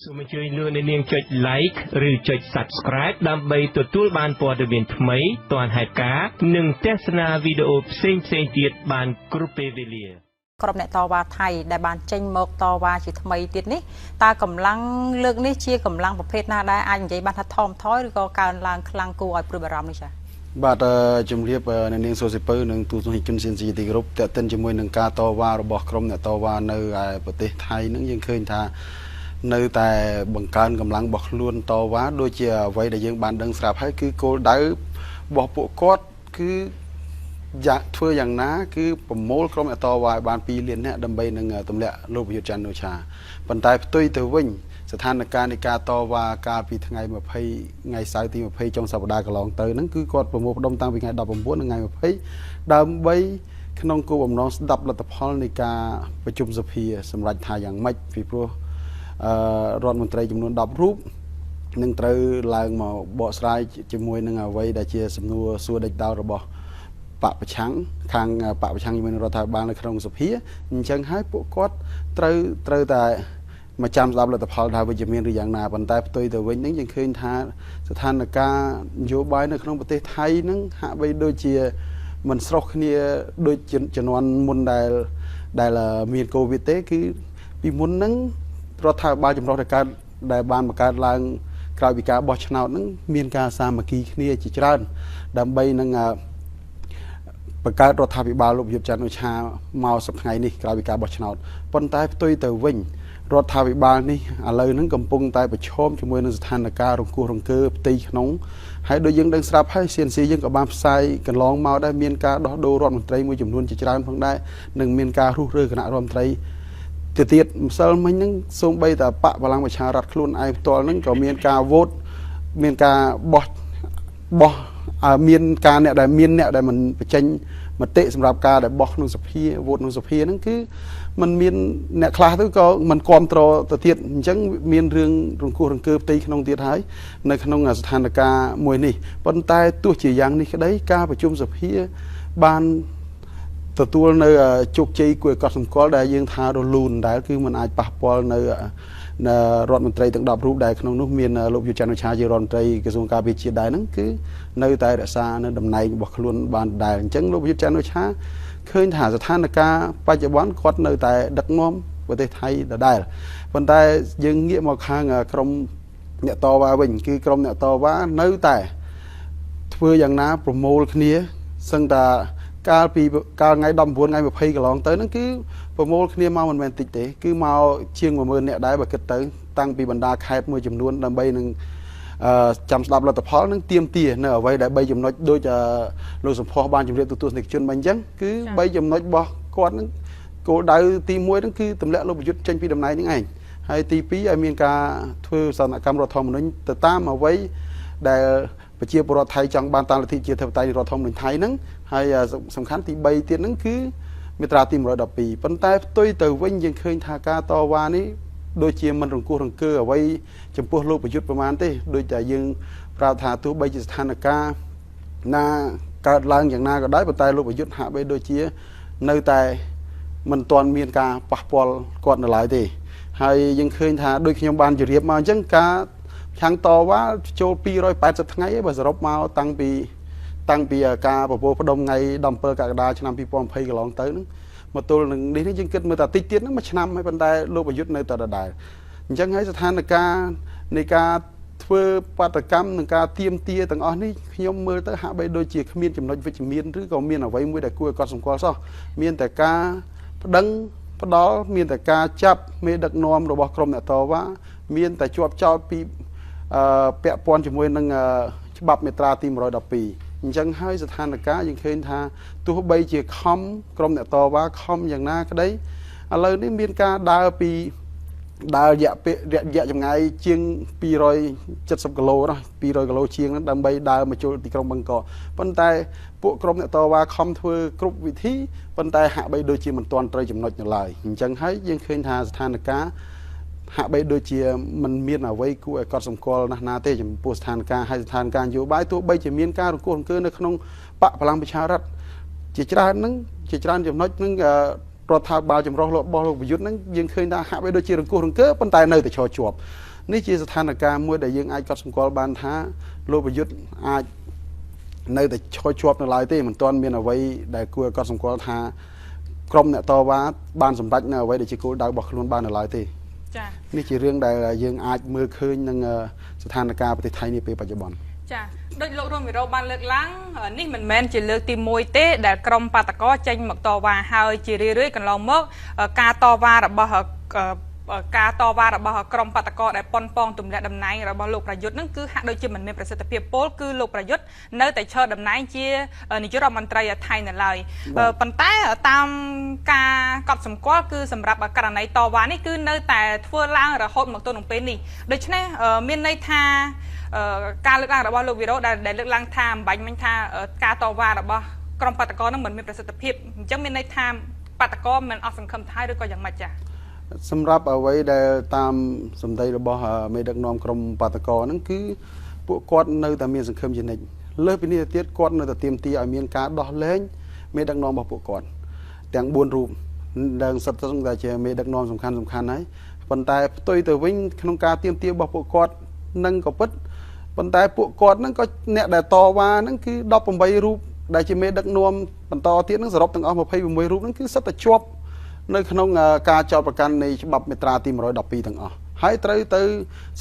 សូមអញ្ជើញលោកអ្នកនាងចុច like ឬចុច subscribe ដើម្បីទទួលបានព័ត៌មានថ្មីទាន់ហេតុការណ៍និងទស្សនាវីដេអូផ្សេងៗទៀតបានគ្រប់ពេលវេលាក្រុមអ្នកតវ៉ាថៃដែលបានចេញមកតវ៉ាជាថ្មីទៀតនេះតើកម្លាំងលើកនេះជាកម្លាំងប្រភេទណាដែរអាចនិយាយបានថាថមថយឬក៏កើនឡើងខ្លាំងគួរឲ្យព្រួយបារម្ភនេះចា៎បាទជំរាបអ្នកនាងសូសីពៅនិងទូទស្សនិកជនស៊ីនស៊ីទីគ្រប់តេតិនជាមួយនឹងការតវ៉ារបស់ក្រុមអ្នកតវ៉ានៅឯប្រទេសថៃនឹងយើងឃើញថានៅតែបង្កើនកម្លាំងរបស់ខ្លួនតវ៉ាដូចជាអ្វីដែលយើងបានដឹងស្រាប់ហើយគឺគោលដៅរបស់ពួកគាត់គឺធ្វើយ៉ាងណាគឺប្រមូលក្រុមអ្នកតវ៉ាឲ្យបាន2លាននាក់ដើម្បីនឹងទម្លាក់លោកប្រយុទ្ធច័ន្ទអូចាប៉ុន្តែផ្ទុយទៅវិញស្ថានភាពនៃការតវ៉ាកាលពីថ្ងៃ20ថ្ងៃសៅរ៍ទី20ចុងសប្តាហ៍កន្លងទៅហ្នឹងគឺគាត់ប្រមូលផ្ដុំតាំងពីថ្ងៃ19ដល់ថ្ងៃ20ដើម្បីក្នុងគោលបំណងស្ដាប់លទ្ធផលនៃការប្រជុំសភាសម្រាប់ថាយ៉ាងម៉េចពីព្រោះរដ្ឋមន្ត្រីចំនួន10រូបនឹងត្រូវឡើងមកបកស្រាយជាមួយនឹងអ្វីដែលជាសំណួរសួរដេញដោលរបស់បកប្រឆាំងខាងបកប្រឆាំងជាមួយនឹងរដ្ឋាភិបាលនៅក្នុងសភាអញ្ចឹងហើយពួកគាត់ត្រូវតែមកចាំស្ដាប់លទ្ធផលថាវិជ្ជមានឬយ៉ាងណាប៉ុន្តែផ្ទុយទៅវិញហ្នឹងយើងឃើញថាស្ថានភាពនយោបាយនៅក្នុងប្រទេសថៃហ្នឹងហាក់បីដូចជាមិនស្រោះគ្នាដូចជំនាន់មុនដែលមានកូវីដទេគឺពីមុនហ្នឹងរដ្ឋាភិបាលចម្រុះដែលបានបង្កើតឡើងក្រោយពីការបោះឆ្នោតហ្នឹងមានការសាមគ្គីគ្នាជាច្រើនដើម្បីនឹងបង្កើតរដ្ឋាភិបាលលោកប្រយុទ្ធច័ន្ទអូឆាមកសប្តាហ៍ថ្ងៃនេះក្រោយពីការបោះឆ្នោតប៉ុន្តែផ្ទុយទៅវិញរដ្ឋាភិបាលនេះឥឡូវហ្នឹងកំពុងតែប្រឈមជាមួយនឹងស្ថានភាពរង្គោះរង្គើផ្ទៃក្នុងហើយដូចយើងដឹងស្រាប់ហើយ CNC យើងក៏បានផ្សាយកន្លងមកដែរមានការដោះដូររដ្ឋមន្ត្រីមួយចំនួនជាច្រើនផងដែរនិងមានការរុះរើគណៈរដ្ឋមន្ត្រីទៅទៀតម្សិលមិញហ្នឹងសូម្បីតែបកបលាំងប្រជារដ្ឋខ្លួនឯងផ្ទាល់ហ្នឹងក៏មានការវោតមានការបោះមានការអ្នកដែលមិនបញ្ចេញមតិសម្រាប់ការដែលបោះក្នុងសភាវោតក្នុងសភាហ្នឹងគឺมันមានអ្នកខ្លះទៅក៏មិនគ្រប់គ្រងទៅទៀតអញ្ចឹងមានរឿងរង្គោះរង្គើផ្ទៃក្នុងទៀតហើយនៅក្នុងស្ថានភាពមួយនេះប៉ុន្តែទោះជាយ៉ាងនេះក្តីការប្រជុំសភាបានទទួលនៅជោគជ័យគួរឲ្យកត់សម្គាល់ដែលយើងថារលូនដែលគឺมันអាចប៉ះពាល់នៅរដ្ឋមន្ត្រីទាំង10រូបដែលក្នុងនោះមានលោកយុច័ន្ទអូឆាជារដ្ឋមន្ត្រីក្រសួងការពារជាតិដែរហ្នឹងគឺនៅតែរក្សានៅតំណែងរបស់ខ្លួនបានដែរអញ្ចឹងលោកយុច័ន្ទអូឆាឃើញថាស្ថានភាពបច្ចុប្បន្នគាត់នៅតែដឹកនាំប្រទេសថៃដដែលប៉ុន្តែយើងងាកមកខាងក្រមអ្នកតវ៉ាវិញគឺក្រមអ្នកតវ៉ានៅតែធ្វើយ៉ាងណាប្រមូលគ្នាសឹងតែកាលថ្ងៃ19ថ្ងៃ20កន្លងទៅហ្នឹងគឺប្រមូលគ្នាមកមិនមែនតិចទេគឺមកជាង10000នាក់ដែរបើគិតទៅតាំងពីបណ្ដាខេត្តមួយចំនួនដើម្បីនឹងចាំស្ដាប់លទ្ធផលនឹងទៀមទានៅអ្វីដែល3ចំណុចដូចលោកសំផស្សបានជម្រាបទូទស្សនិកជនមិញអញ្ចឹងគឺ3ចំណុចរបស់គាត់ហ្នឹងគោលដៅទី1ហ្នឹងគឺទម្លាក់លោកប្រយុទ្ធចេញពីតំណែងហ្នឹងឯងហើយទី2ឲ្យមានការធ្វើសកម្មកម្មរដ្ឋធម្មនុញ្ញទៅតាមអ្វីដែលប្រជាពលរដ្ឋថៃចង់បានតាមលទ្ធិជាធិបតេយ្យរដ្ឋធម្មនុញ្ញថៃហ្នឹងហើយសំខាន់ទី3ទៀតហ្នឹងគឺមាត្រាទី112ប៉ុន្តែផ្ទុយទៅវិញយើងឃើញថាការតវ៉ានេះដូចជាមិនរង្គោះរង្គើអ្វីចំពោះលោកប្រយុទ្ធប្រមាណទេដូចតែយើងប្រាប់ថាទោះបីជាស្ថានភាពណាកើតឡើងយ៉ាងណាក៏ដោយប៉ុន្តែលោកប្រយុទ្ធហាក់បីដូចជានៅតែមិនទាន់មានការប៉ះពាល់គាត់នៅឡើយទេហើយយើងឃើញថាដូចខ្ញុំបានជម្រាបមកអញ្ចឹងការខាងតវ៉ាចូល280ថ្ងៃឯងបើសរុបមកតាំងពីការប្រពោលផ្ដុំថ្ងៃ17កក្កដាឆ្នាំ2020កន្លងទៅហ្នឹងមកទល់នឹងនេះយើងគិតមើលតែតិចទៀតហ្នឹងមួយឆ្នាំហើយប៉ុន្តែលោកប្រយុទ្ធនៅតែដដែលអញ្ចឹងហើយស្ថានភាពនៃការធ្វើបាតកម្មនិងការទៀមទាទាំងអស់នេះខ្ញុំមើលទៅហាក់បីដូចជាគ្មានចំណុចវិជ្ជមានឬក៏មានអ្វីមួយដែលគួរឲ្យកត់សម្គាល់សោះមានតែការប្តឹងផ្ដាល់មានតែការចាប់មេដឹកនាំរបស់ក្រុមអ្នកតវ៉ាមានតែជាប់ចោទពីពាក់ព័ន្ធជាមួយនឹងច្បាប់មាត្រាទី112អញ្ចឹងហើយស្ថានភាពយើងឃើញថាទោះបីជាខំក្រុមអ្នកតវ៉ាខំយ៉ាងណាក្តីឥឡូវនេះមានការដើររយៈចម្ងាយជាង270គីឡូណា200គីឡូជាងហ្នឹងដើម្បីដើរមកចូលទីក្រុងបឹងកកប៉ុន្តែពួកក្រុមអ្នកតវ៉ាខំធ្វើគ្រប់វិធីប៉ុន្តែហាក់បីដូចជាមិនទាន់ត្រូវចំណុចនៅឡើយអញ្ចឹងហើយយើងឃើញថាស្ថានភាពហាក់បីដូចជាមិនមានអ្វីគួរឲ្យកត់សម្គាល់ណាស់ទេចំពោះស្ថានភាពហើយស្ថានភាពនយោបាយទោះបីជាមានការរង្គោះរង្គើនៅក្នុងបកបលាំងប្រជារដ្ឋជាច្រើនចំណុចហ្នឹងរដ្ឋាភិបាលចម្រុះរបស់លោកប្រយុទ្ធហ្នឹងយើងឃើញថាហាក់បីដូចជារង្គោះរង្គើប៉ុន្តែនៅតែឈរជាប់ នេះជាស្ថានភាពមួយដែលយើងអាចកត់សម្គាល់បានថាលោកប្រយុទ្ធអាចនៅតែឈរជាប់នៅឡើយទេមិនទាន់មានអ្វីដែលគួរឲ្យកត់សម្គាល់ថាក្រុមអ្នកតវ៉ាបានសម្រេចនៅអ្វីដែលជាគោលដៅរបស់ខ្លួនបាននៅឡើយទេចា៎នេះជារឿងដែលយើងអាចមើលឃើញនឹងស្ថានភាពប្រទេសថៃនាពេលបច្ចុប្បន្នចា៎ដូចលោករងវីរ៉ូបានលើកឡើងនេះមិនមែនជាលើកទី1ទេដែលក្រុមបាតកោចេញមកតវ៉ាហើយជារឿយៗកន្លងមកការតវ៉ារបស់ក្រុមបាតកោដែលប៉ុនប៉ងទម្លាក់តំណែងរបស់លោកប្រយុទ្ធនឹងគឺហាក់ដូចជាមិនមានប្រសិទ្ធភាពពលគឺលោកប្រយុទ្ធនៅតែឈរតំណែងជានាយករដ្ឋមន្ត្រីថៃនៅឡើយប៉ុន្តែតាមការកត់សម្គាល់គឺសម្រាប់ករណីតវ៉ានេះគឺនៅតែធ្វើឡើងរហូតមកទល់នឹងពេលនេះដូច្នេះមានន័យថាការលើកឡើងរបស់លោកវីរ៉ូដែលលើកឡើងថាអំបញ្ញមិញថាការតវ៉ារបស់ក្រុមបាតកោនឹងមិនមានប្រសិទ្ធភាពអញ្ចឹងមានន័យថាបាតកោមិនអស់សង្ឃឹមថៃឬក៏យ៉ាងម៉េចចា៎សម្រាប់អ្វីដែលតាមសម្ដីរបស់មេដឹកនាំក្រុមបាតកោហ្នឹងគឺពួកគាត់នៅតែមានសង្ឃឹមជានិច្ចលើសពីនេះទៅទៀតគាត់នៅតែទាមទារឲ្យមានការដោះលែងមេដឹកនាំរបស់ពួកគាត់ទាំង4រូបដែលសិតតែជាមេដឹកនាំសំខាន់ហើយប៉ុន្តែផ្ទុយទៅវិញក្នុងការទាមទាររបស់ពួកគាត់នឹងក៏ពិតប៉ុន្តែពួកគាត់ហ្នឹងក៏អ្នកដែលតវ៉ាហ្នឹងគឺ18រូបដែលជាមេដឹកនាំបន្តទៀតហ្នឹងសរុបទាំងអស់26រូបហ្នឹងគឺសិតតែជាប់នៅក្នុងការចោទប្រកាន់នៃច្បាប់មាត្រាទី112ទាំងអស់ហើយត្រូវទៅ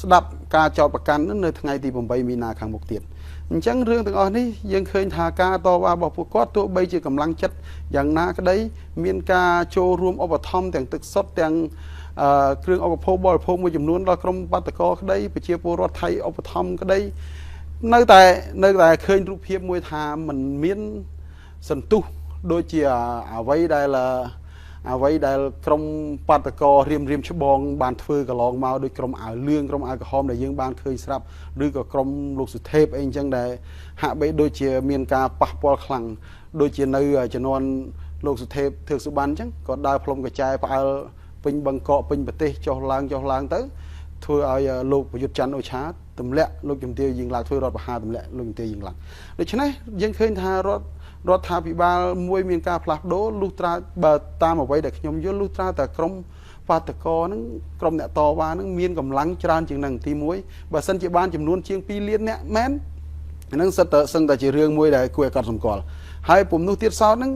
ស្ដាប់ការចោទប្រកាន់នៅថ្ងៃទី8មីនាខាងមុខទៀតអញ្ចឹងរឿងទាំងអស់នេះយើងឃើញថាការតវ៉ារបស់ពួកគាត់ទោះបីជាកម្លាំងចិត្តយ៉ាងណាក្តីមានការចូលរួមឧបត្ថម្ភទាំងទឹកសុទ្ធទាំងគ្រឿងឧបភោគបរិភោគមួយចំនួនដល់ក្រុមបាតកោក្តីប្រជាពលរដ្ឋថៃឧបត្ថម្ភក្តីនៅតែឃើញរូបភាពមួយថាมันមានសន្ទុះដូចជាអ្វីដែលក្រុមបាតកោរៀមច្បងបានធ្វើកន្លងមកដោយក្រុមអាវលឿងក្រុមអាវក្រហមដែលយើងបានឃើញស្រាប់ឬក៏ក្រុមលោកសុថេបអីអញ្ចឹងដែលហាក់បីដូចជាមានការប៉ះពាល់ខ្លាំងដូចជានៅជំនាន់លោកសុថេបធឿកសុបានអញ្ចឹងក៏ដើរផ្លុំកញ្ចែផ្អើលពេញបឹងកកពេញប្រទេសចុះឡើងទៅធ្វើឲ្យលោកប្រយុទ្ធច័ន្ទអូឆាទម្លាក់លោកជំទាវយើងឡើងធ្វើរដ្ឋប្រហារទម្លាក់លោកជំទាវយើងឡើងដូច្នេះយើងឃើញថារដ្ឋាភិបាលមួយមានការផ្លាស់ប្ដូរលុះត្រាបើតាមអ្វីដែលខ្ញុំយល់លុះត្រាតែក្រុមបាតកោហ្នឹងក្រុមអ្នកតវ៉ាហ្នឹងមានកម្លាំងច្រើនជាងនឹងទី1បើសិនជាបានចំនួនជាង2លានអ្នកមែនហ្នឹងសឹងតែជារឿងមួយដែលគួរឲ្យកត់សម្គាល់ហើយពុំនោះទៀតសោតហ្នឹង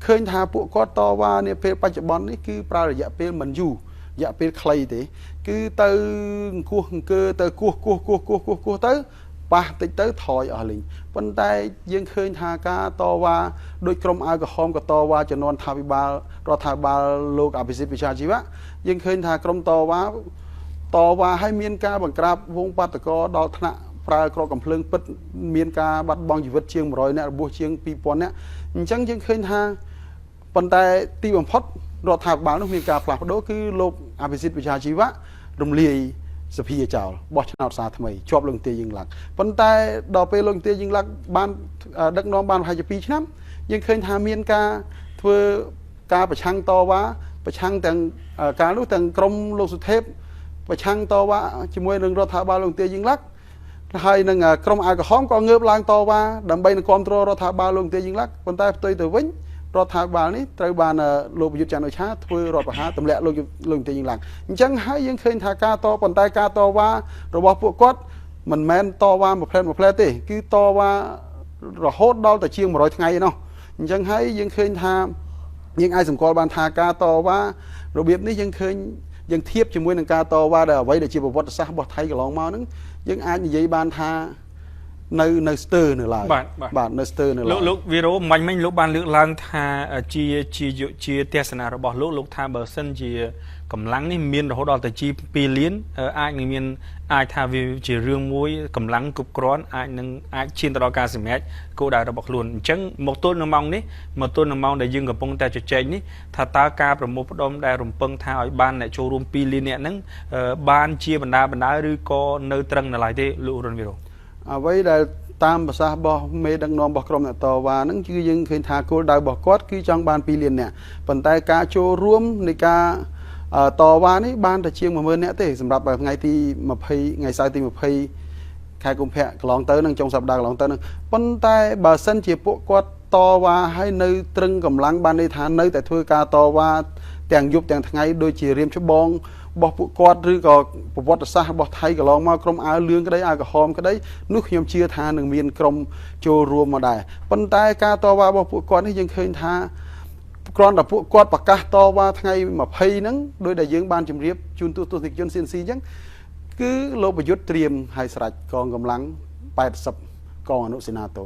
ឃើញថាពួកគាត់តវ៉ានាពេលបច្ចុប្បន្ននេះគឺប្រើរយៈពេលមិនយូររយៈពេលខ្លីទេគឺទៅអង្គោះអង្គើទៅគោះទៅប៉ះតិចទៅថយអស់លេងប៉ុន្តែយើងឃើញថាការតវ៉ាដោយក្រុមអាវក្រហមក៏តវ៉ាជំនាន់រដ្ឋាភិបាលលោកអភិសិទ្ធវិជ្ជាជីវៈយើងឃើញថាក្រុមតវ៉ាឲ្យមានការបង្ក្រាបវងបាតកោដល់ថ្នាក់ប្រើក្រកកំភ្លើងពិតមានការបាត់បង់ជីវិតជាង100នាក់របួសជាង2000នាក់អញ្ចឹងយើងឃើញថាប៉ុន្តែទីបំផុតរដ្ឋាភិបាលនោះមានការផ្លាស់ប្ដូរគឺលោកអភិសិទ្ធវិជ្ជាជីវៈរំលាយសភាចោលបោះឆ្នោតសារថ្មីជាប់លោកទាយើងឡាក់ប៉ុន្តែដល់ពេលលោកទាយើងឡាក់បានដឹកនាំបានប្រហែលជា2ឆ្នាំយើងឃើញថាមានការធ្វើការប្រឆាំងតវ៉ាប្រឆាំងទាំងការនោះទាំងក្រុមលោកសុថេបប្រឆាំងតវ៉ាជាមួយនឹងរដ្ឋាភិបាលលោកទាយើងឡាក់ហើយនឹងក្រុមអាវក្រហមក៏ងើបឡើងតវ៉ាដើម្បីនឹងគ្រប់គ្រងរដ្ឋាភិបាលលោកទាយើងឡាក់ប៉ុន្តែផ្ទុយទៅវិញរដ្ឋាភិបាលនេះត្រូវបានលោកប្រយុទ្ធច័ន្ទអូឆាធ្វើរដ្ឋប្រហារទម្លាក់លោកទាយើងឡើងអញ្ចឹងហើយយើងឃើញថាប៉ុន្តែការតវ៉ារបស់ពួកគាត់មិនមែនតវ៉ាមួយផ្លែទេគឺតវ៉ារហូតដល់តែជាង100ថ្ងៃឯណោះអញ្ចឹងហើយយើងឃើញថាយើងអាចសម្គាល់បានថាការតវ៉ារបៀបនេះយើងឃើញយើងធៀបជាមួយនឹងការតវ៉ាដែលអ្វីដែលជាប្រវត្តិសាស្ត្ររបស់ថៃកន្លងមកហ្នឹងយើងអាចនិយាយបានថានៅស្ទើរនៅឡើយបាទនៅស្ទើរនៅឡើយលោកវីរ៉ូមិញលោកបានលើកឡើងថាជាទស្សនៈរបស់លោកថាបើសិនជាកម្លាំងនេះមានរហូតដល់ទៅជា2លានអាចនឹងមានអាចថាវាជារឿងមួយកម្លាំងគ្រប់គ្រាន់អាចឈានទៅដល់ការសម្រេចគោលដៅរបស់ខ្លួនអញ្ចឹងមកទល់នឹងម៉ោងនេះមកទល់នឹងម៉ោងដែលយើងកំពុងតែជជែកនេះថាតើការប្រមូលផ្ដុំដែលរំពឹងថាឲ្យបានអ្នកចូលរួម2លានអ្នកហ្នឹងបានជាបណ្ដាឬក៏នៅត្រឹងនៅឡើយទេលោករុនវីរ៉ូអ្វីដែលតាមប្រសាសន៍របស់មេដឹកនាំរបស់ក្រុមអ្នកតវ៉ាហ្នឹងគឺយើងឃើញថាគោលដៅរបស់គាត់គឺចង់បាន2លានអ្នកប៉ុន្តែការចូលរួមនៃការតវ៉ានេះបានតែជាង10000នាក់ទេសម្រាប់ថ្ងៃទី20ថ្ងៃសៅរ៍ទី20ខែកុម្ភៈកន្លងទៅនឹងចុងសប្តាហ៍កន្លងទៅនឹងប៉ុន្តែបើសិនជាពួកគាត់តវ៉ាឲ្យនៅត្រឹងកម្លាំងបានន័យថានៅតែធ្វើការតវ៉ាទាំងយប់ទាំងថ្ងៃដូចជារៀមច្បង บพกอดหรือก็ประวัติศาสตร์บไทยก็ลองมากรมอาเลืองก็ได้อากระหอมก็ได้นุขยมเชื่อทาหนึ่งมีนกรมโจรวมมาได้ปัญไตการต่อว่าบพกอดนี่ยังเคยทากรอนแต่พวกกอดปากกาต่อว่าไงมาเพย์นั้นโดยได้ยืงบานจำเรียบจุนตัวติจนเซียนซียังคือโลบยุทธเตรียมให้สลัดกองกำลัง80กองอนุสินาโต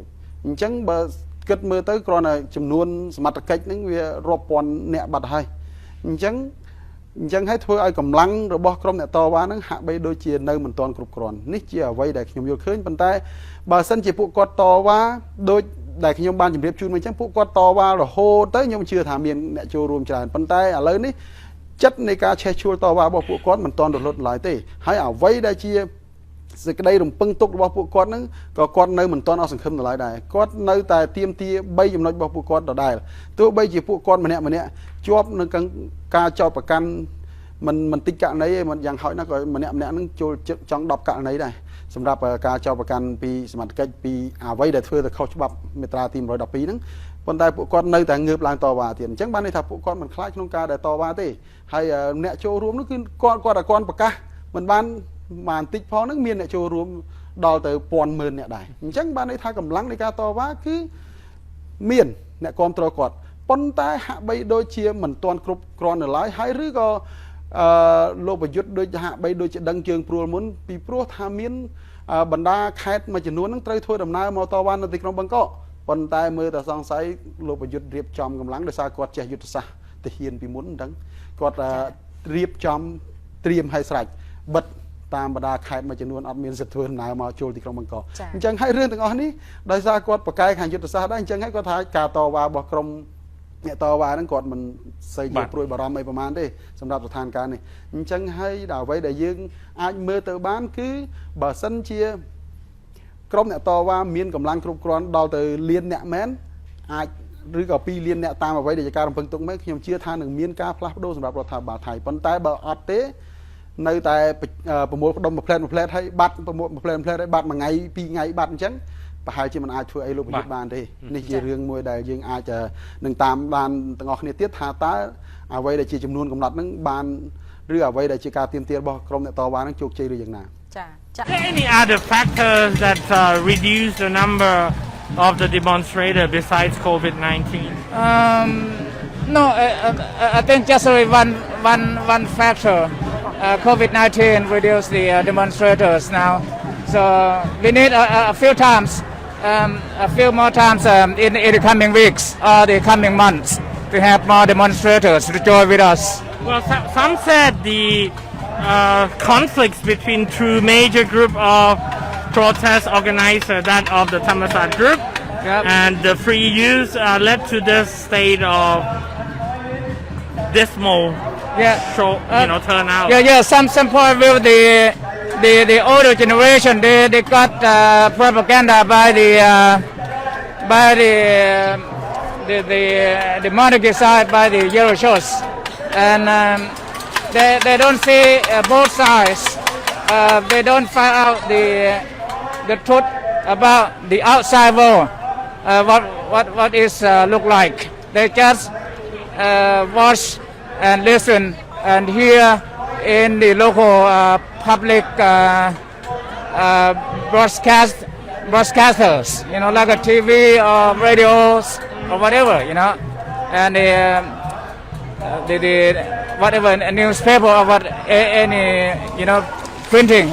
จังเบอร์เกิดมือtớiกรอนจำนวนสมัติกิจนั้นเวียรบปอนเนบัดให้จังให้ทั่วไอ้กำลังระบบกรมเนี่ยต่อว่านั้นหักไปโดยเชียร์ในมันตอนกรุบกรอนนี่เชียร์ไว้ได้ขยมโยขึ้นปันแต่บาสันเจียพวกกอดต่อว่าโดยได้ขยมบานจำเรียบจูนมันจังพวกกอดต่อว่าเราโหtớiยมเชื่อถามเมียนเนี่ยโจรวมจานปันแต่อะไรนี่จัดในการแชร์ชัวต่อว่าบอกพวกกอดมันตอนโดดลดหลายเต้ให้เอาไว้ได้เชียร์สิ่งใดรวมปึงตุกบอกพวกกอดนั้นก็กอดในมันตอนเอาสังคมหลายได้กอดในแต่เตรียมตีใบจำนวนบอกพวกกอดต่อได้ตัวใบจีพวกกอดมันเนี่ยจวบในการจอดประกันมันติดกะไหนมันยังหอยนักก็มันเนี่ยนั่งโจจังดอกกะไหนได้สำหรับการจอดประกันปีสมัติกิจปีไว้ได้เพื่อจะเข้าฉบับเมตราทีมร้อยดอกปีนั้นคนใดพวกกอดในแต่เงือบลางต่อว่าเตียนจังบ้านในถ้าพวกกอดมันคล้ายขนมกาได้ต่อว่าตีให้เนี่ยโจรวมนั่นคือกอดปากกามันบ้านมันติดพอนั่งเมียนเนี่ยโจรวมดอลแต่ปอนหมื่นเนี่ยได้จังบ้านในถ้ากำลังในการต่อว่าคือเมียนเนี่ยกองตรกอดปนแต่หาใบโดยเชียร์เหมือนตอนกรุบกรอนหลายให้หรือก็โลบยุทธ์โดยหาใบโดยจะดังเชิงปลัวมุนปีปลัวทามินบรรดาแคทมาจำนวนนั่งไตรถ้วยดำน้ำมาต่อวันในติกรบังก็ปนแต่มือแต่สองไซโลบยุทธ์เรียบจอมกำลังโดยสากอดเจยุทธศาสตร์แต่เฮียนปีมุนดังกอดเรียบจอมเตรียมให้ใส่บัดตามบรรดาแคทมาจำนวนอัดมีนสัตว์เทือนนายมาโจลติกรบังก็จังให้เรื่องต่างๆนี้โดยสากอดประกายแข่งยุทธศาสตร์ได้จังให้ก็ทายกาต่อว่าบอกกรมเนี่ยต่อว่านั้นกอดมันใส่ยาปลุยบารมีประมาณได้สำหรับสถานการณ์นี่จังให้ดาวไว้ได้ยืงอาจเมื่อเตอบ้านคือบาสันเชียกรมเนี่ยต่อว่ามีนกำลังกรุบกรอนดาวเตอเลียนเนี่ยแม้นอาจหรือกับปีเลียนเนี่ยตามเอาไว้เดี๋ยวการรำพึงตรงไหมขยมเชื่อทางหนึ่งมีนกาพลัดโดสำหรับรัฐบาลไทยปนแต่บาอัดเต้ในแต่ประมวลดมมาเพลนให้บัตรประมวลเพลนให้บัตรมาไงปีไงบัตรจังประหารที่มันอาจช่วยไอ้ลูกยุทธบาลได้นี่คือเรื่องมวยใดยังอาจจะหนึ่งตามบานต่างออกเนี่ยเตี้ยทาตาเอาไว้ได้จีจำนวนกำลังนั้นบานหรือเอาไว้ได้จีการเตรียมเตี้ยบอกกรมเนี่ยต่อวานั่งจุกใจหรืออย่างนั้น Any other factors that reduce the number of the demonstrators besides COVID-19? No, I think just one factor. COVID-19 reduced the demonstrators now. So we need a few more times in the coming weeks or the coming months to have more demonstrators to join with us. Well, some said the conflicts between two major group of protest organizers, that of the Thammasat group and the Free Youth, led to this state of dismal turnout. Some point with the older generation, they got propaganda by the monarchy side, by the Euro shows, and they don't see both sides. They don't find out the truth about the outside world, what is look like. They just watch and listen and hear in the local public broadcasters, like a TV or radios or whatever, and the whatever newspaper or what any printing,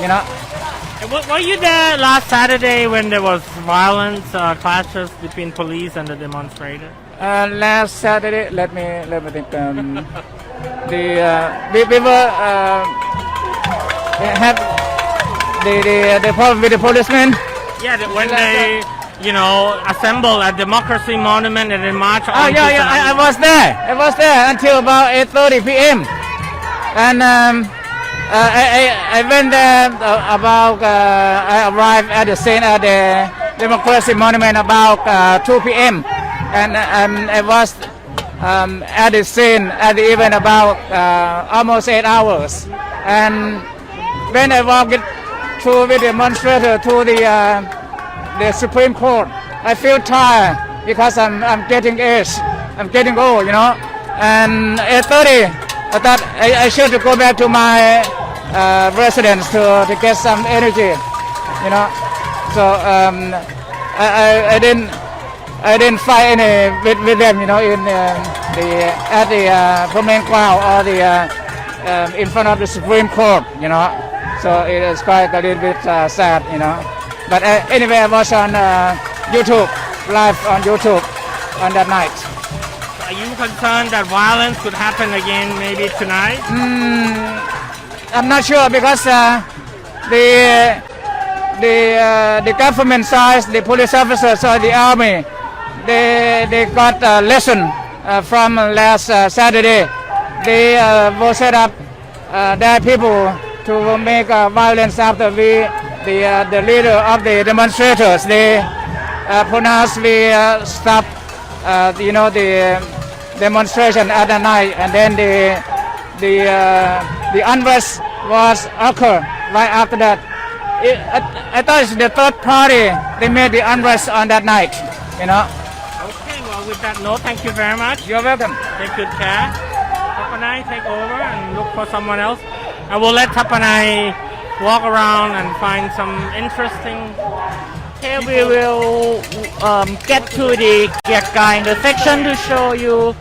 Were you there last Saturday when there was violence, clashes between police and the demonstrators? Last Saturday, let me think. We were have the problem with the policemen. Yeah, when they assemble at Democracy Monument and they march on. I was there until about 8:30 p.m. and I went there about. I arrived at the scene at the Democracy Monument about 2 p.m. and I was at the scene at the event about almost 8 hours. And when I walked through with the demonstrator to the Supreme Court, I feel tired because I'm getting age. I'm getting old, And 8:30 I thought I should go back to my residence to get some energy, you know. So I didn't fight any with them, you know, in at the Samleng or the in front of the Supreme Court, you know. So it is quite a little bit sad, you know. But anyway, I was on YouTube, live on YouTube on that night. Are you concerned that violence could happen again maybe tonight? I'm not sure because the government side, the police officers or the army, they got a lesson from last Saturday. They will set up their people to make violence after the leader of the demonstrators. They pronounced we stop the demonstration at the night, and then the unrest was occur right after that. I thought it's the third party they made the unrest on that night, you know. Okay, well with that note, thank you very much. You're welcome. Take good care. Tapanai, take over and look for someone else. I will let Tapanai walk around and find some interesting. Here we will get to the Kiakai intersection to show you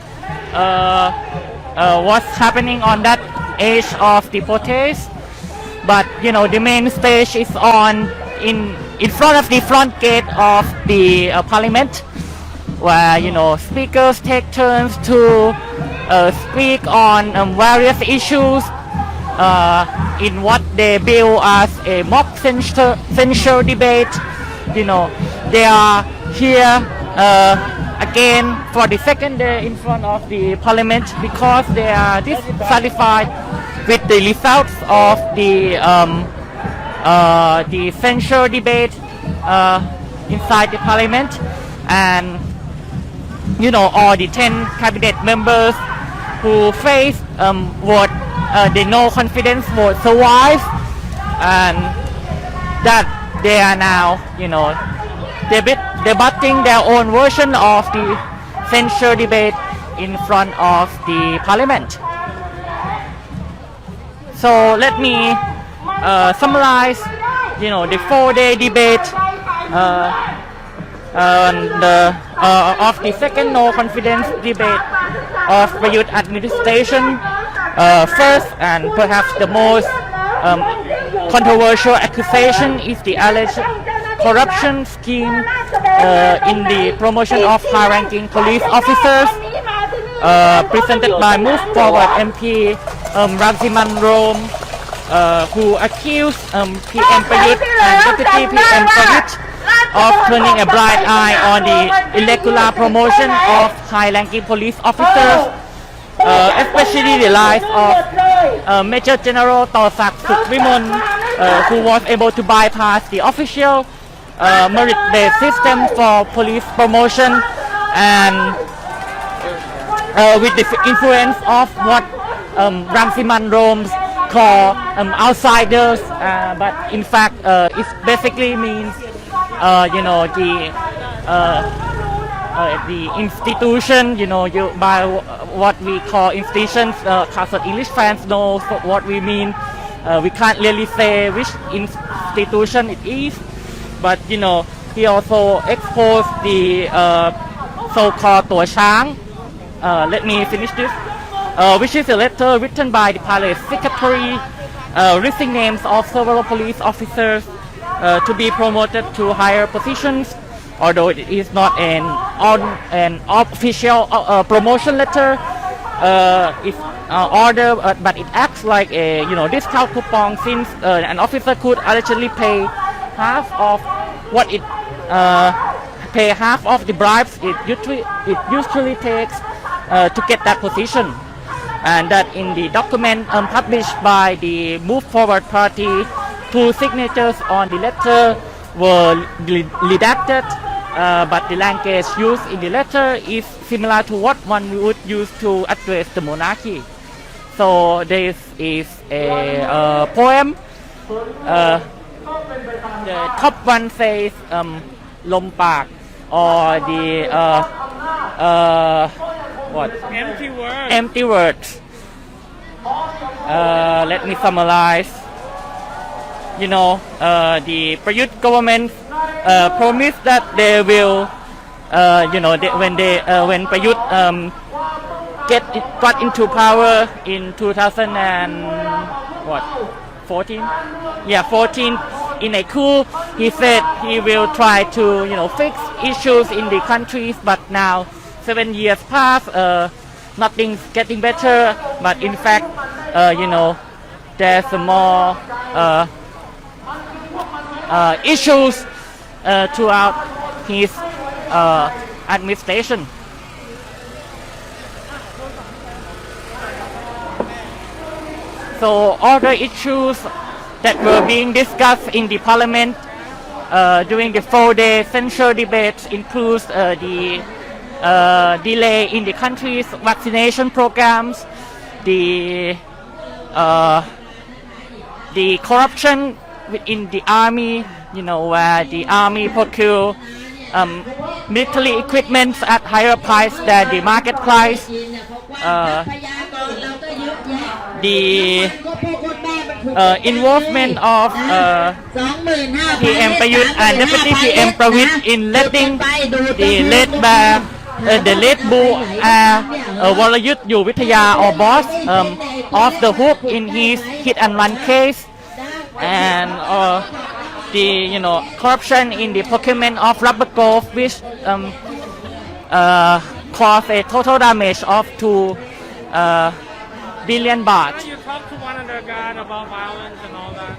what's happening on that edge of the protest. But you know, the main stage is in front of the front gate of the parliament, where you know speakers take turns to speak on various issues in what they bill as a mock censure debate. You know, they are here again for the second day in front of the parliament because they are dissatisfied with the results of the censure debate inside the parliament, and you know, all the 10 cabinet members who faced the no confidence vote survive, and that they are now, you know, debating their own version of the censure debate in front of the parliament. So let me summarize, you know, the 4-day debate of the second no confidence debate of Prayut administration. First and perhaps the most controversial accusation is the alleged corruption scheme in the promotion of high-ranking police officers, presented by Move Forward MP Rangsiman Rome, who accused PM Prayut and Deputy PM Prayut of turning a blind eye on the irregular promotion of high-ranking police officers, especially the life of Major General Torsak Sukwimon, who was able to bypass the official merit-based system for police promotion, and with the influence of what Rangsiman Rome call outsiders, but in fact it basically means you know, the institution, you know, by what we call institutions. Castle English fans know what we mean. We can't really say which institution it is, but you know, he also exposed the so-called Tua Chang. Let me finish this, which is a letter written by the palace secretary listing names of several police officers to be promoted to higher positions, although it is not an official promotion letter. It's order, but it acts like a, you know, discount coupon, since an officer could allegedly pay half of what it pay half of the bribes it usually takes to get that position, and that in the document published by the Move Forward Party, 2 signatures on the letter were redacted, but the language used in the letter is similar to what one would use to address the monarchy. So this is a poem. The top one says Lom Pak, or the what? Empty words. Empty words. let me summarize. You know, the Prayut government promised that they will, you know, when Prayut got into power in 2014. Yeah, 14 in a coup. He said he will try to, you know, fix issues in the countries. But now 7 years pass, nothing's getting better. But in fact, you know, there's more issues throughout his administration. So all the issues that were being discussed in the parliament during the 4-day censure debate includes the delay in the country's vaccination programs, the corruption within the army, you know, where the army procure military equipment at higher price than the market price. The involvement of PM Prayut and Deputy PM Pravit in letting the late Bull Warayut Yuvittaya or boss off the hook in his hit and run case, and the, you know, corruption in the procurement of rubber golf, which caused a total damage of 2 billion baht. You talk to one of the guys about violence and all that.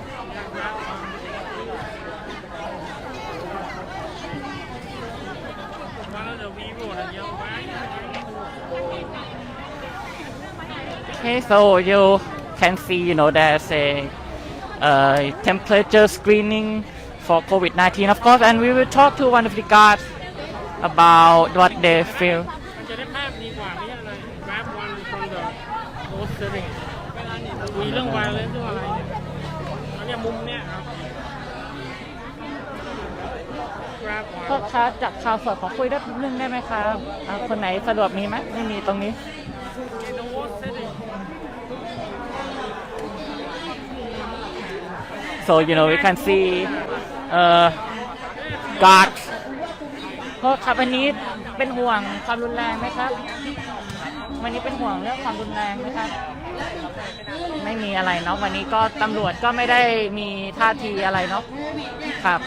One of the people that young guy. Okay, so you can see, you know, there's a temperature screening for COVID-19, of course, and we will talk to one of the guards about what they feel. มันจะได้ภาพดีกว่าไม่ใช่อะไร grab one from the those setting เวลาเนี่ยคุยเรื่อง violence เรื่องอะไรเนี่ยแล้วเนี่ยมุมเนี่ยครับ grab โทษครับจากข่าวสดขอคุยได้นิดนึงได้ไหมครับคนไหนสะดวกมีไหมไม่มีตรงนี้ so you know we can see guards โทษครับวันนี้เป็นห่วงความรุนแรงไหมครับวันนี้เป็นห่วงเรื่องความรุนแรงไหมครับไม่มีอะไรเนาะวันนี้ก็ตำรวจก็ไม่ได้มีท่าทีอะไรเนาะครับ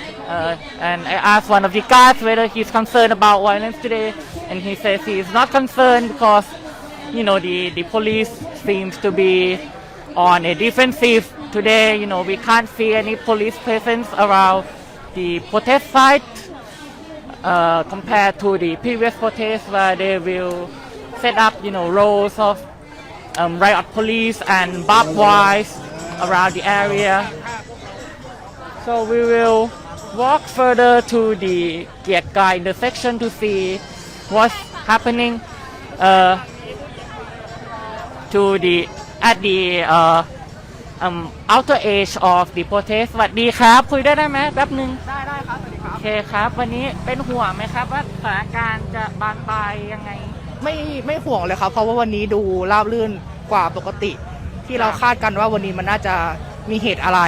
and I asked one of the guards whether he's concerned about violence today and he says he is not concerned because you know the police seems to be on a defensive today. You know, we can't see any police presence around the protest site compared to the previous protests where they will set up, you know, rows of riot police and barbed wires around the area. So we will walk further to the Kiatkai intersection to see what's happening to the at the outer edge of the protest สวัสดีครับคุยได้ไหมแป๊บนึงได้ครับสวัสดีครับโอเคครับวันนี้เป็นห่วงไหมครับว่าสถานการณ์จะบานปลายยังไงไม่ห่วงเลยครับเพราะว่าวันนี้ดูราบรื่นกว่าปกติที่เราคาดกันว่าวันนี้มันน่าจะมีเหตุอะไร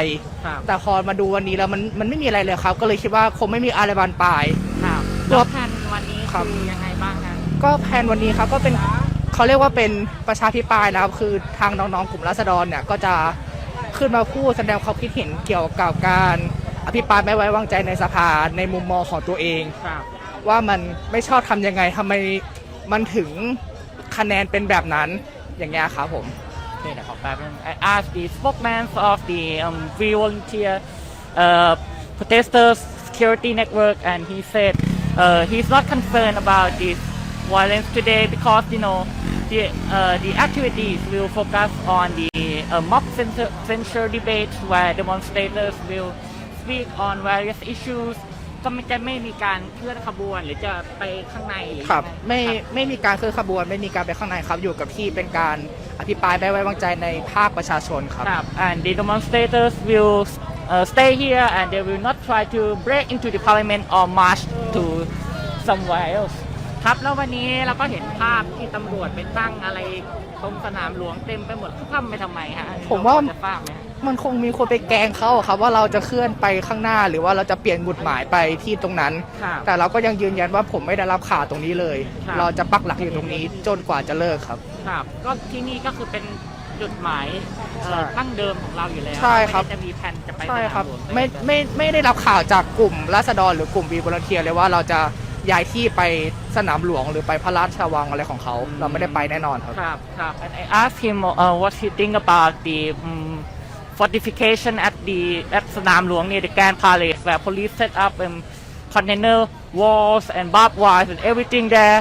แต่พอมาดูวันนี้แล้วมันไม่มีอะไรเลยครับก็เลยคิดว่าคงไม่มีอะไรบานปลายครับแล้วแผนวันนี้คือยังไงบ้างครับก็แผนวันนี้ครับก็เป็นเขาเรียกว่าเป็นประชาธิปไตยนะครับคือทางน้องๆกลุ่มราษฎรเนี่ยก็จะขึ้นมาพูดแสดงความคิดเห็นเกี่ยวกับการอภิปรายไม่ไว้วางใจในสภาในมุมมองของตัวเองว่ามันไม่ชอบทำยังไงทำไมมันถึงคะแนนเป็นแบบนั้นอย่างเงี้ยครับผมOkay, I asked the spokesman of the Free Volunteer Protesters Security Network, and he said he's not concerned about this violence today because you know the activities will focus on the mock censure debate where demonstrators will speak on various issues. ก็จะไม่มีการเคลื่อนขบวนหรือจะไปข้างในครับไม่มีการเคลื่อนขบวนไม่มีการไปข้างในครับอยู่กับที่เป็นการอภิปรายไม่ไว้วางใจในภาคประชาชนครับ and the demonstrators will stay here and they will not try to break into the parliament or march to somewhere else ท ครับแล้ววันนี้เราก็เห็นภาพที่ตำรวจไปตั้งอะไรตรงสนามหลวงเต็มไปหมดเขาทำไปทำไมฮะผมว่าจะทราบไหม มันคงมีคนไปแกล้งเขาครับว่าเราจะเคลื่อนไปข้างหน้าหรือว่าเราจะเปลี่ยนจุดหมายไปที่ตรงนั้น แต่เราก็ยังยืนยันว่าผมไม่ได้รับข่าวตรงนี้เลย เราจะปักหลักอยู่ตรงนี้จนกว่าจะเลิกครับครับก็ที่นี่ก็คือเป็นจุดหมายตั้งเดิมของเราอยู่แล้วใช่ครับจะมีแผนจะไปใช่ครับไม่ได้รับข่าวจากกลุ่มราษฎรหรือกลุ่มวีวอลเทียเลยว่าเราจะย้ายที่ไปสนามหลวงหรือไปพระราชวังอะไรของเขาเราไม่ได้ไปแน่นอนครับครับ and I asked him what he think about the fortification at Sanam Luang near the Grand Palace where police set up container walls and barbed wire and everything there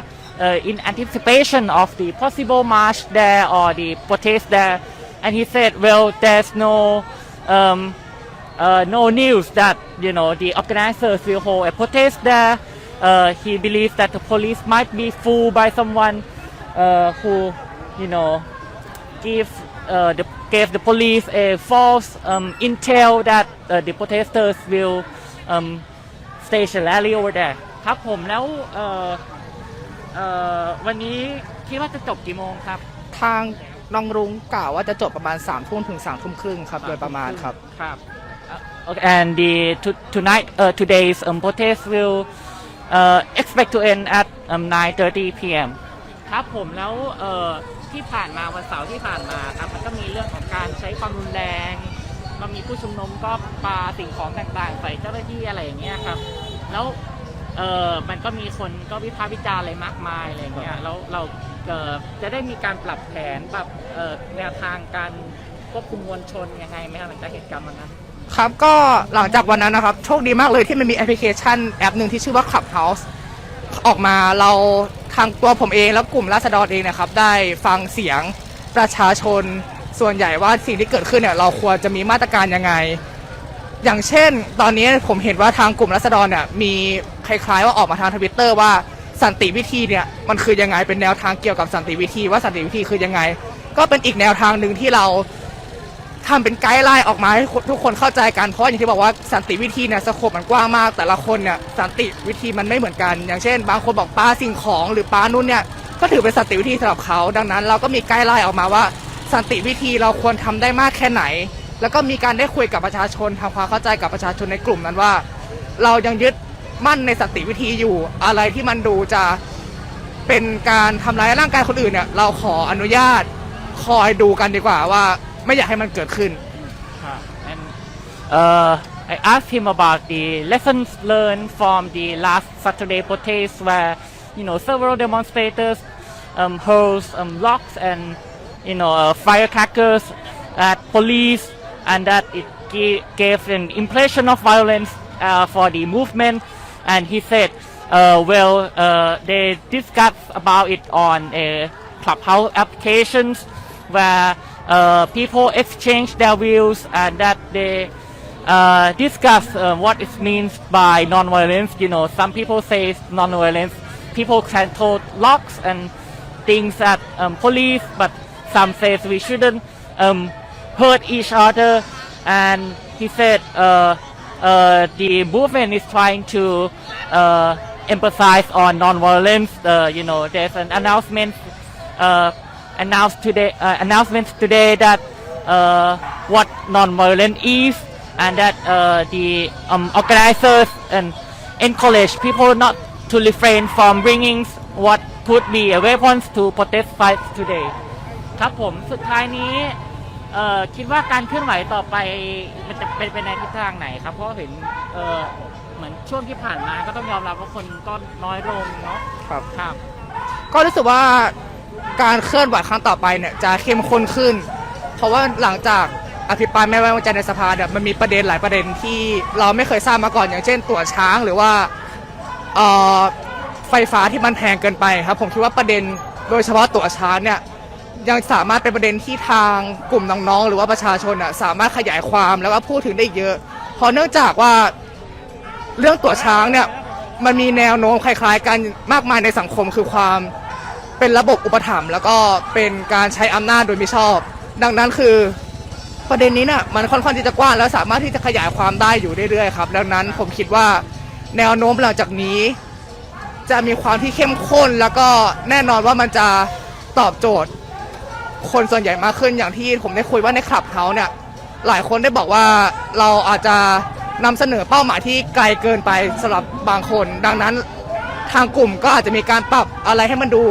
in anticipation of the possible march there or the protest there and he said well there's no news that the organizers will hold a protest there he believes that the police might be fooled by someone who gave the police a false intel that the protesters will station rally over there ครับผมแล้ววันนี้คิดว่าจะจบกี่โมงครับทางรองรุ้งกล่าวว่าจะจบประมาณ3 ทุ่มถึง3 ทุ่มครึ่งครับโดยประมาณครับand tonight today's protest will expect to end at 9:30 p.m. ครับผมแล้วที่ผ่านมาวันเสาร์ที่ผ่านมาครับมันก็มีเรื่องของการใช้ความรุนแรงก็มีผู้ชุมนุมก็ปาสิ่งของต่างๆใส่เจ้าหน้าที่อะไรอย่างเงี้ยครับแล้วมันก็มีคนก็วิพากษ์วิจารณ์อะไรมากมายอะไรอย่างเงี้ยแล้วเราจะได้มีการปรับแผนปรับแนวทางการควบคุมมวลชนยังไงไหมครับหลังจากเหตุการณ์วันนั้นครับก็หลังจากวันนั้นนะครับโชคดีมากเลยที่มันมีแอปพลิเคชันแอปหนึ่งที่ชื่อว่า Clubhouse ออกมาเราทางตัวผมเองแล้วกลุ่มราษฎรเองนะครับได้ฟังเสียงประชาชนส่วนใหญ่ว่าสิ่งที่เกิดขึ้นเนี่ยเราควรจะมีมาตรการยังไงอย่างเช่นตอนนี้ผมเห็นว่าทางกลุ่มราษฎรเนี่ยมีคล้ายๆว่าออกมาทาง Twitter ว่าสันติวิธีเนี่ยมันคือยังไงเป็นแนวทางเกี่ยวกับสันติวิธีว่าสันติวิธีคือยังไงก็เป็นอีกแนวทางหนึ่งที่เราทำเป็นไกด์ไลน์ออกมาให้ทุกคนเข้าใจกันเพราะอย่างที่บอกว่าสันติวิธีเนี่ยสโคปมันกว้างมากแต่ละคนเนี่ยสันติวิธีมันไม่เหมือนกันอย่างเช่นบางคนบอกปาสิ่งของหรือปานู่นเนี่ยก็ถือเป็นสันติวิธีสำหรับเขาดังนั้นเราก็มีไกด์ไลน์ออกมาว่าสันติวิธีเราควรทำได้มากแค่ไหนแล้วก็มีการได้คุยกับประชาชนทำความเข้าใจกับประชาชนในกลุ่มนั้นว่าเรายังยึดมั่นในสันติวิธีอยู่อะไรที่มันดูจะเป็นการทำร้ายร่างกายคนอื่นเนี่ยเราขออนุญาตคอยดูกันดีกว่าว่าไม่อยากให้มันเกิดขึ้น and I asked him about the lessons learned from the last Saturday protest where several demonstrators hurled rocks and firecrackers at police and that it gave an impression of violence for the movement and he said they discussed about it on a Clubhouse applications where people exchange their views and that they discuss what it means by non-violence. Some people say non-violence. People can throw rocks and things at police, but some says we shouldn't hurt each other. And he said the movement is trying to emphasize on non-violence. There's an announcement. Announcements today that what non-violence is and that the organizers and encourage people not to refrain from bringing what could be weapons to protest fights today ครับผมสุดท้ายนี้คิดว่าการเคลื่อนไหวต่อไปมันจะเป็นไปในทิศทางไหนครับเพราะเห็นเหมือนช่วงที่ผ่านมาก็ต้องยอมรับว่าคนก็น้อยลงเนาะครับก็รู้สึกว่าการเคลื่อนไหวครั้งต่อไปเนี่ยจะเข้มข้นขึ้นเพราะว่าหลังจากอภิปรายไม่ไว้วางใจในสภาเนี่ยมันมีประเด็นหลายประเด็นที่เราไม่เคยทราบมาก่อนอย่างเช่นตั๋วช้างหรือว่าไฟฟ้าที่มันแพงเกินไปครับผมคิดว่าประเด็นโดยเฉพาะตั๋วช้างเนี่ยยังสามารถเป็นประเด็นที่ทางกลุ่มน้องๆหรือว่าประชาชนสามารถขยายความแล้วก็พูดถึงได้อีกเยอะเพราะเนื่องจากว่าเรื่องตั๋วช้างเนี่ยมันมีแนวโน้มคล้ายๆกันมากมายในสังคมคือความเป็นระบบอุปถัมภ์แล้วก็เป็นการใช้อำนาจโดยมิชอบดังนั้นคือประเด็นนี้เนี่ยมันค่อนข้างที่จะกว้างแล้วสามารถที่จะขยายความได้อยู่เรื่อยๆครับดังนั้นผมคิดว่าแนวโน้มหลังจากนี้ จะมีความที่เข้มข้นแล้วก็แน่นอนว่ามันจะตอบโจทย์คนส่วนใหญ่มากขึ้นอย่างที่ผมได้คุยว่าในคลับเฮาส์เนี่ยหลายคนได้บอกว่าเราอาจจะนำเสนอเป้าหมายที่ไกลเกินไปสำหรับบางคนดังนั้นทางกลุ่มก็อาจจะมีการปรับอะไรให้มันดู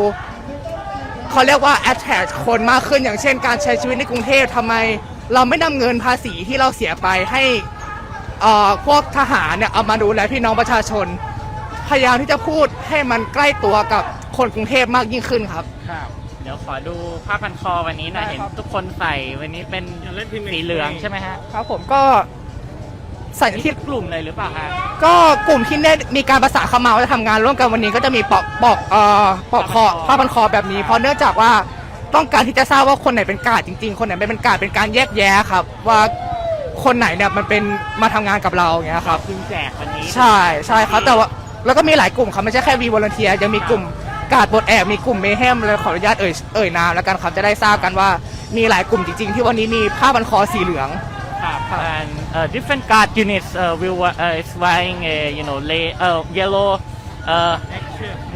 เขาเรียกว่า attract คนมากขึ้นอย่างเช่นการใช้ชีวิตในกรุงเทพทำไมเราไม่นำเงินภาษีที่เราเสียไปให้พวกทหารเนี่ยเอามาดูแลพี่น้องประชาชนพยายามที่จะพูดให้มันใกล้ตัวกับคนกรุงเทพมากยิ่งขึ้นครับเดี๋ยวขอดูผ้าพันคอวันนี้หน่อยเห็นทุกคนใส่วันนี้เป็นสีเหลืองใช่ไหมฮะครับผมก็ใส่ที่กลุ่มเลยหรือเปล่าฮะก็กลุ่มที่ได้มีการประสานเข้ามาว่าจะทำงานร่วมกันวันนี้ก็จะมีปอกคอผ้าพันคอแบบนี้เพราะเนื่องจากว่าต้องการที่จะทราบว่าคนไหนเป็นกาดจริงๆคนไหนไม่เป็นกาดเป็นการแยกแยะครับว่าคนไหนเนี่ยมันเป็นมาทำงานกับเราอย่างเงี้ยครับแจกวันนี้ใช่ครับแต่ว่าแล้วก็มีหลายกลุ่มครับไม่ใช่แค่วีวอลเนเทียยังมีกลุ่มกาดปลดแอกมีกลุ่มเมเฮมเลยขออนุญาตเอ่ยนามแล้วกันครับจะได้ทราบกันว่ามีหลายกลุ่มจริงๆที่วันนี้มีผ้าพันคอสีเหลืองand different guard units will is wearing a yellow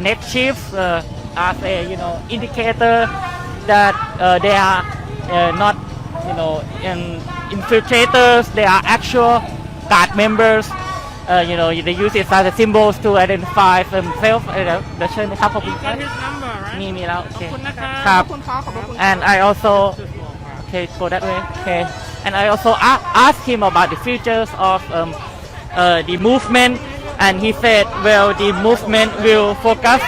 neck chiefs as a indicator that they are not infiltrators they are actual guard members they use it as a symbols to identify themselves เดี๋ยวเชิญนะครับขอบคุณครับมีแล้วโอเคครับ and I also okay go that way okay and I also asked him about the futures of the movement and he said well the movement will focus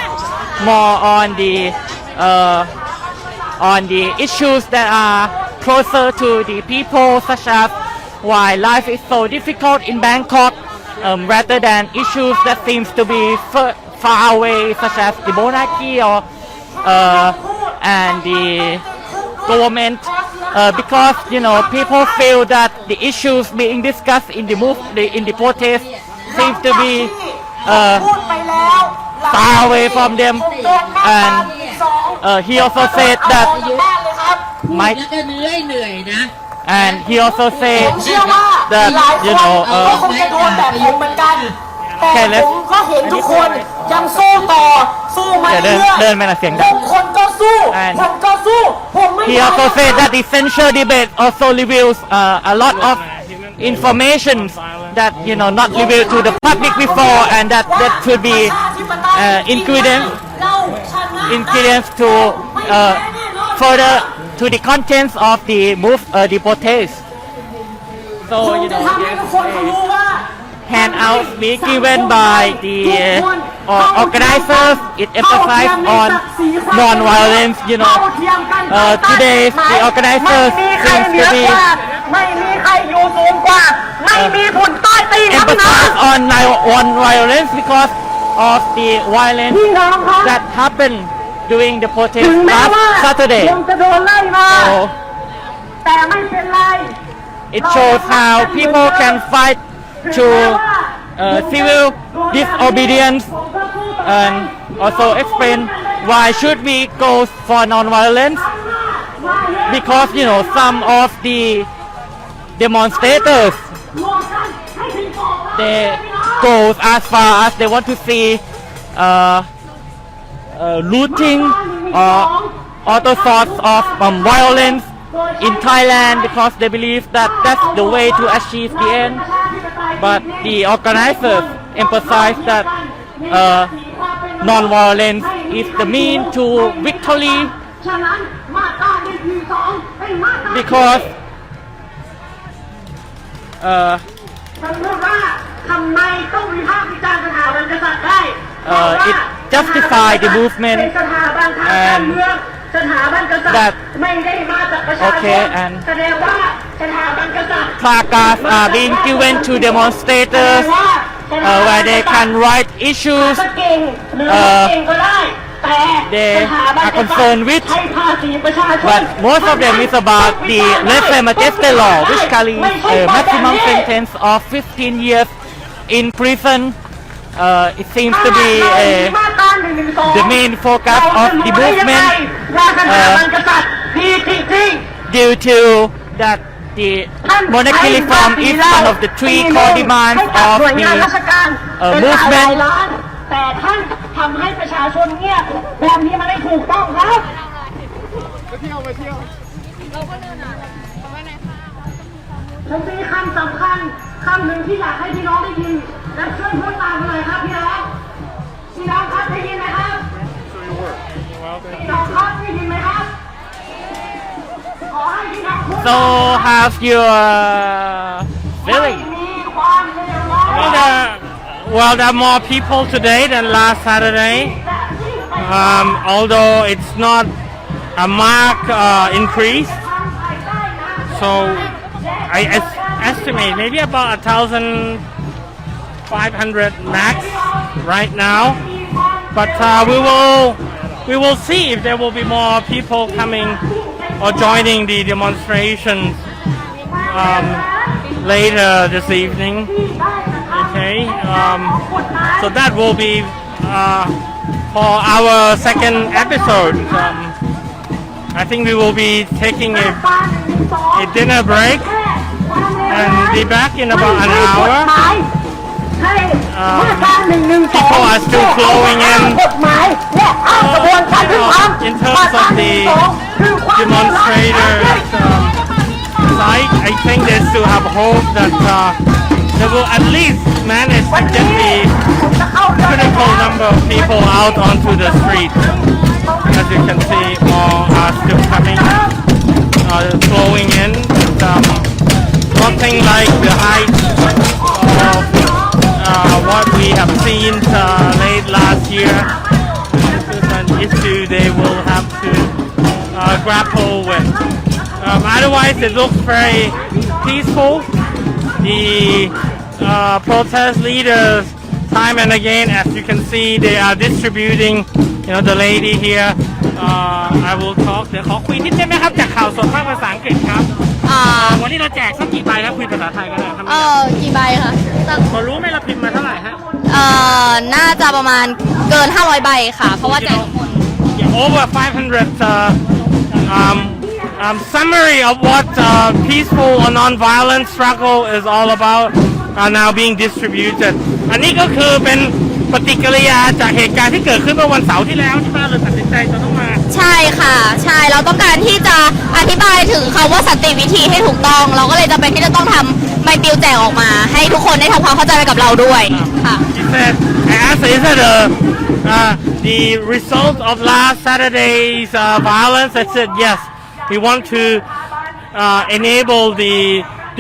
more on the issues that are closer to the people such as why life is so difficult in Bangkok rather than issues that seems to be far away such as the monarchy or and the government because people feel that the issues being discussed in the protest seems to be far away from them and he also said that and he also said thatแต่ผมก็เห็นทุกคนยังสู้ต่อสู้มาเรื่อยๆทุกคนก็สู้ผมก็สู้ผมไม่ He also said that the censure debate also reveals a lot of information that not revealed to the public before and that should be ingredients to further to the contents of the protest so handouts being given by the organizers. It emphasizes on non-violence. Today the organizers seems to be emphasize on non-violence because of the violence that happened during the protest last Saturday. So it shows how people can fight to civil disobedience and also explain why should we go for non-violence because some of the demonstrators they go as far as they want to see looting or other sorts of violence in Thailand because they believe that that's the way to achieve the end. But the organizers emphasize that non-violence is the mean to victory because it justifies the movement and that okay and placards are being given to demonstrators where they can write issues they are concerned with but most of them is about the RFA Khmer law which carries a maximum sentence of 15 years in prison it seems to be the main focus of the movement due to that the monarchy reform is one of the three core demands of the movement แต่ท่านทำให้ประชาชนเงียบแบบนี้มันไม่ถูกต้องครับผมมีคำสำคัญคำหนึ่งที่อยากให้พี่น้องได้ยินและช่วยพูดตามหน่อยครับพี่น้องครับได้ยินไหมครับพี่น้องครับได้ยินไหมครับขอให้พี่น้องพูด So how's your feeling? Well, there are more people today than last Saturday. Although it's not a marked increase, so I estimate maybe about 1,500 max right now. But we will see if there will be more people coming or joining the demonstrations later this evening. Okay, so that will be for our second episode. I think we will be taking a dinner break and be back in about an hour. People are still flowing in. In terms of the demonstrators side, I think they still have hope that they will at least manage to get the critical number of people out onto the street. As you can see, more are still coming, flowing in. But, nothing like the height of what we have seen late last year. This is an issue they will have to grapple with. Otherwise, it looks very peaceful. The protest leaders, time and again, as you can see, they are distributing. The lady here. I will talk. เดี๋ยวขอคุยนิดได้ไหมครับจากข่าวสดภาคภาษาอังกฤษครับวันนี้เราแจกสักกี่ใบครับคุยภาษาไทยกันเลยครับกี่ใบคะพอรู้ไหมเราพิมพ์มาเท่าไหร่ฮะน่าจะประมาณเกิน500ใบค่ะเพราะว่าแจกคน over 500 summary of what peaceful or non-violent struggle is all about are now being distributed อันนี้ก็คือเป็นปฏิกิริยาจากเหตุการณ์ที่เกิดขึ้นเมื่อวันเสาร์ที่แล้วที่เราเลยตัดสินใจจะต้องมาใช่ค่ะใช่เราต้องการที่จะอธิบายถึงคำว่าสันติวิธีให้ถูกต้องเราก็เลยจำเป็นที่จะต้องทำใบปลิวแจกออกมาให้ทุกคนได้ทำความเข้าใจไปกับเราด้วยค่ะ I asked is it the result of last Saturday's violence I said yes we want to enable the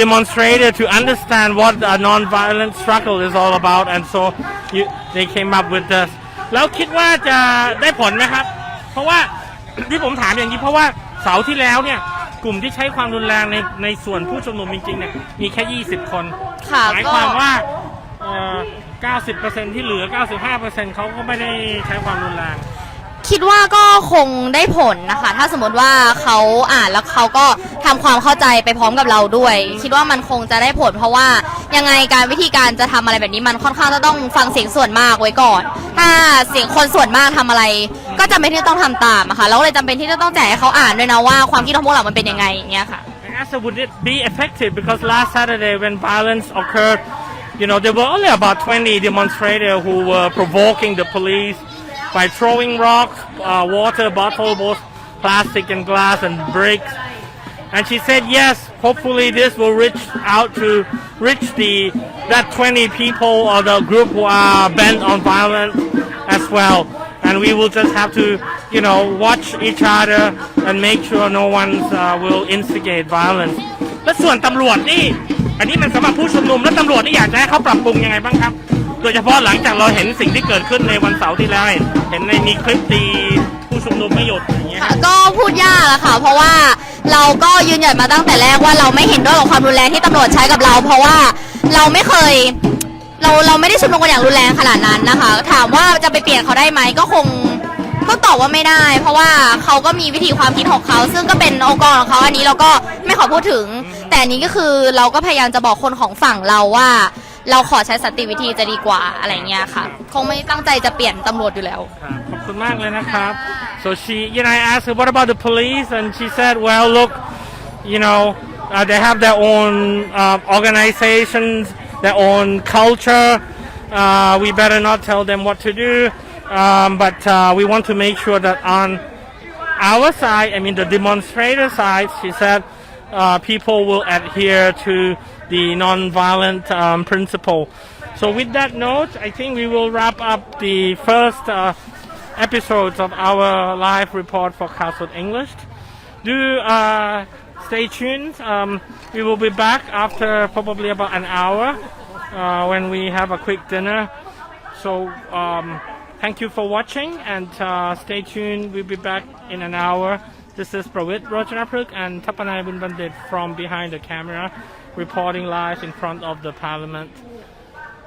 demonstrator to understand what a non-violent struggle is all about and so they came up with this แล้วคิดว่าจะได้ผลไหมครับเพราะว่าที่ผมถามอย่างนี้เพราะว่าเสาร์ที่แล้วเนี่ยกลุ่มที่ใช้ความรุนแรงในส่วนผู้ชุมนุมจริงๆเนี่ยมีแค่20คนหมายความว่า90% ที่เหลือ 95% เขาก็ไม่ได้ใช้ความรุนแรงคิดว่าก็คงได้ผลนะคะถ้าสมมติว่าเขาอ่านแล้วเขาก็ทำความเข้าใจไปพร้อมกับเราด้วยคิดว่ามันคงจะได้ผลเพราะว่ายังไงการวิธีการจะทำอะไรแบบนี้มันค่อนข้างจะต้องฟังเสียงส่วนมากไว้ก่อนถ้าเสียงคนส่วนมากทำอะไรก็จำเป็นที่ต้องทำตามอะค่ะแล้วเลยจำเป็นที่จะต้องแจกให้เขาอ่านด้วยนะว่าความคิดของพวกเรามันเป็นยังไงอย่างเงี้ยค่ะ Would it be effective because last Saturday when violence occurred there were only about 20 demonstrators who were provoking the police by throwing rocks, water bottles, both plastic and glass and bricks. And she said, yes, hopefully this will reach that 20 people or the group who are bent on violence as well. And we will just have to, watch each other and make sure no one will instigate violence. และส่วนตำรวจนี่อันนี้มันสำหรับผู้ชุมนุมและตำรวจนี่อยากจะให้เขาปรับปรุงยังไงบ้างครับโดยเฉพาะหลังจากเราเห็นสิ่งที่เกิดขึ้นในวันเสาร์ที่แล้วเห็นในมีคลิปตีผู้ชุมนุมไม่หยุดอย่างเงี้ยก็พูดยากอะค่ะเพราะว่าเราก็ยืนหยัดมาตั้งแต่แรกว่าเราไม่เห็นด้วยกับความรุนแรงที่ตำรวจใช้กับเราเพราะว่าเราไม่เคยเราไม่ได้ชุมนุมกันอย่างรุนแรงขนาดนั้นนะคะถามว่าจะไปเปลี่ยนเขาได้ไหมก็คงก็ตอบว่าไม่ได้เพราะว่าเขาก็มีวิธีความคิดของเขาซึ่งก็เป็นองค์กรของเขาอันนี้เราก็ไม่ขอพูดถึงแต่อันนี้ก็คือเราก็พยายามจะบอกคนของฝั่งเราว่าเราขอใช้สันติวิธีจะดีกว่าอะไรเงี้ยค่ะคงไม่ตั้งใจจะเปลี่ยนตำรวจอยู่แล้วขอบคุณมากเลยนะครับ so she I asked her what about the police and she said well look they have their own organizations their own culture we better not tell them what to do. But we want to make sure that on our side, I mean the demonstrator side, she said people will adhere to the non-violent principle. So with that note, I think we will wrap up the first episodes of our live report for Castle English. Do stay tuned. We will be back after probably about an hour when we have a quick dinner. So thank you for watching and stay tuned. We'll be back in an hour. This is Pravit Rojanapruk and Tapanai Bunbandit from behind the camera, reporting live in front of the Parliament.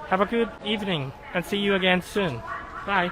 Have a good evening and see you again soon. Bye.